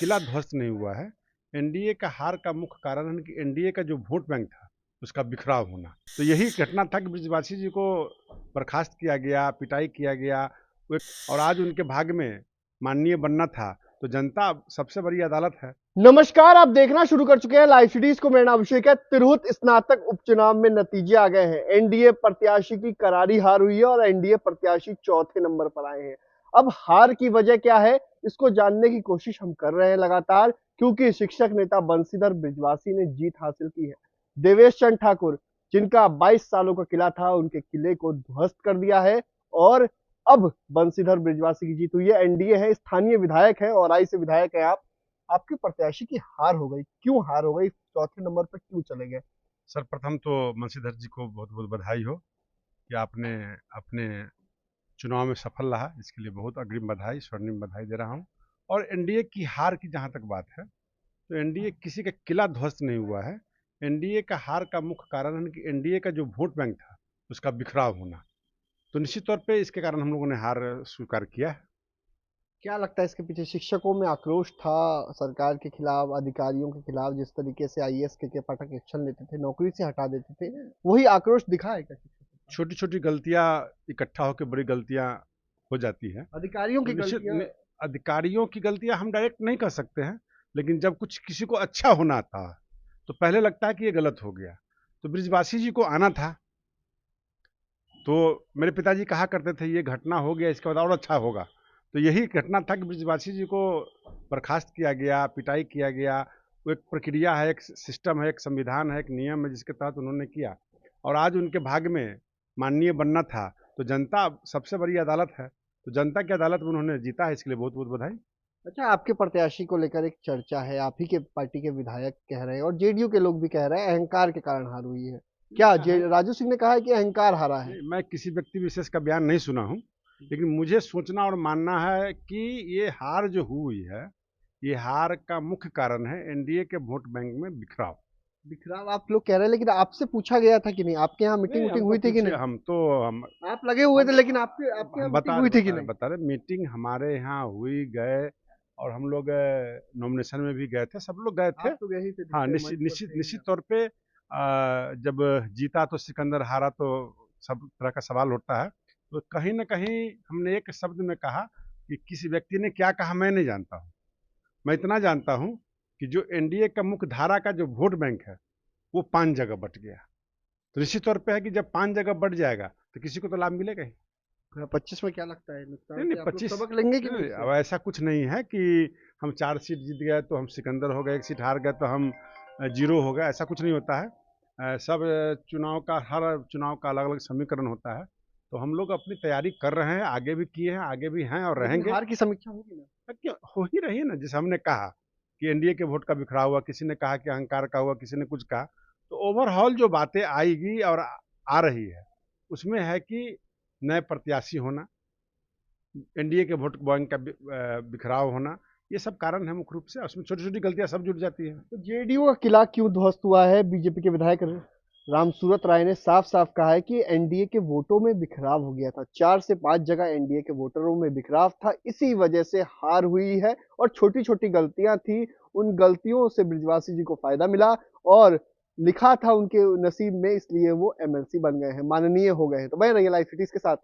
किला ध्वस्त नहीं हुआ है। एनडीए का हार का मुख्य कारण है कि एनडीए का जो वोट बैंक था उसका बिखराव होना। तो यही घटना था कि ब्रिजवासी जी को बर्खास्त किया गया, पिटाई किया गया। और आज उनके भाग्य में माननीय बनना था। तो जनता सबसे बड़ी अदालत है। नमस्कार, आप देखना शुरू कर चुके हैं लाइव सिटीज को। मेरा नाम अभिषेक है। तिरहुत स्नातक उपचुनाव में नतीजे आ गए हैं। एनडीए प्रत्याशी की करारी हार हुई है और एनडीए प्रत्याशी चौथे नंबर पर आए हैं। अब हार की वजह क्या है, इसको जानने की कोशिश हम कर रहे हैं लगातार, क्योंकि शिक्षक नेता बंशीधर बृजवासी ने जीत हासिल की है। देवेश चंद ठाकुर, जिनका 22 सालों का किला था, उनके किले को ध्वस्त कर दिया है और अब बंशीधर बृजवासी की जीत हुई है। एनडीए है, स्थानीय विधायक है और आई से विधायक है आप। आपके प्रत्याशी की हार हो गई, क्यों हार हो गई? चौथे नंबर पर क्यों चले गए? सर्वप्रथम तो बंशीधर जी को बहुत बहुत बधाई हो कि आपने अपने चुनाव में सफल रहा। इसके लिए बहुत अग्रिम बधाई, स्वर्णिम बधाई दे रहा हूँ। और एनडीए की हार की जहाँ तक बात है, तो एनडीए किसी का किला ध्वस्त नहीं हुआ है। एनडीए का हार का मुख्य कारण है कि एनडीए का जो वोट बैंक था उसका बिखराव होना। तो निश्चित तौर पे इसके कारण हम लोगों ने हार स्वीकार किया है। क्या लगता है इसके पीछे? शिक्षकों में आक्रोश था सरकार के खिलाफ, अधिकारियों के खिलाफ। जिस तरीके से आईएएस के पाठक एक्शन लेते थे, नौकरी से हटा देते थे, वही आक्रोश दिखा है क्या शिक्षकों का? छोटी छोटी गलतियां इकट्ठा होकर बड़ी गलतियां हो जाती हैं। अधिकारियों तो की गलतियां। अधिकारियों की गलतियां हम डायरेक्ट नहीं कर सकते हैं, लेकिन जब कुछ किसी को अच्छा होना था तो पहले लगता है कि ये गलत हो गया। तो ब्रिजवासी जी को आना था। तो मेरे पिताजी कहा करते थे ये घटना हो गया, इसके बाद और अच्छा होगा। तो यही घटना था कि ब्रिजवासी जी को बर्खास्त किया गया, पिटाई किया गया। वो एक प्रक्रिया है, एक सिस्टम है, एक संविधान है, एक नियम है, जिसके तहत उन्होंने किया। और आज उनके भाग्य में माननीय बनना था। तो जनता सबसे बड़ी अदालत है। तो जनता की अदालत में उन्होंने जीता है, इसके लिए बहुत बहुत बधाई। अच्छा, आपके प्रत्याशी को लेकर एक चर्चा है, आप ही के पार्टी के विधायक कह रहे हैं और जेडीयू के लोग भी कह रहे हैं अहंकार के कारण हार हुई है। क्या राजू सिंह ने कहा है कि अहंकार हारा है? मैं किसी व्यक्ति विशेष का बयान नहीं सुना हूँ, लेकिन मुझे सोचना और मानना है कि ये हार जो हुई है, ये हार का मुख्य कारण है एनडीए के वोट बैंक में बिखराव। बिखराव आप लोग कह रहे हैं, लेकिन आपसे पूछा गया था कि नहीं? आपके यहाँ मीटिंग नहीं, वूटिंग हम तो हुई थी कि पूछे, नहीं? हम तो आप लगे हुए थे, लेकिन आपके आपके यहाँ हम मीटिंग हुई थी कि नहीं? बता रहे मीटिंग हमारे यहाँ हुई, गए। और हम लोग नॉमिनेशन में भी गए थे, सब लोग गए थे। आप तो यही थे, हाँ, दिखते मंच निश्चित पर निश्चित थे ही निश्चित आप। तौर पे जब जीता तो सिकंदर, हारा तो सब तरह का सवाल उठता है। तो कहीं ना कहीं हमने एक शब्द में कहा कि किसी व्यक्ति ने क्या कहा मैं नहीं जानता हूँ। मैं इतना जानता हूँ कि जो एनडीए का मुख्य धारा का जो वोट बैंक है वो 5 जगह बट गया। तो निश्चित तौर पे है कि जब 5 जगह बट जाएगा तो किसी को तो लाभ मिलेगा ही। 25 में क्या लगता है नुकसान नहीं नहीं, से आप लोग 25 सबक लेंगे कि नहीं नहीं, इससे? अब ऐसा कुछ नहीं है कि हम 4 सीट जीत गए तो हम सिकंदर हो गए, एक सीट हार गए तो हम जीरो हो गए। ऐसा कुछ नहीं होता है। सब चुनाव का, हर चुनाव का अलग अलग समीकरण होता है। तो हम लोग अपनी तैयारी कर रहे हैं, आगे भी किए हैं, आगे भी हैं और लेकिन रहेंगे। हार की समीक्षा होगी ना? क्यों हो ही रही है ना। जैसे हमने कहा कि एनडीए के वोट का बिखराव हुआ, किसी ने कहा कि अहंकार का हुआ, किसी ने कुछ कहा। तो ओवरऑल जो बातें आएगी और आ रही है उसमें है कि नए प्रत्याशी होना, एनडीए के वोट बैंक का बिखराव होना, ये सब कारण है मुख्य रूप से। उसमें छोटी छोटी गलतियां सब जुड़ जाती हैं। तो जेडीयू का किला क्यों ध्वस्त हुआ है? बीजेपी के विधायक रामसूरत राय ने साफ साफ कहा है कि एनडीए के वोटों में बिखराव हो गया था। 4 से 5 जगह एनडीए के वोटरों में बिखराव था, इसी वजह से हार हुई है। और छोटी छोटी गलतियां थी, उन गलतियों से बृजवासी जी को फायदा मिला और लिखा था उनके नसीब में, इसलिए वो एमएलसी बन गए हैं, माननीय हो गए हैं। तो बने रहिए लाइव सिटीज के साथ।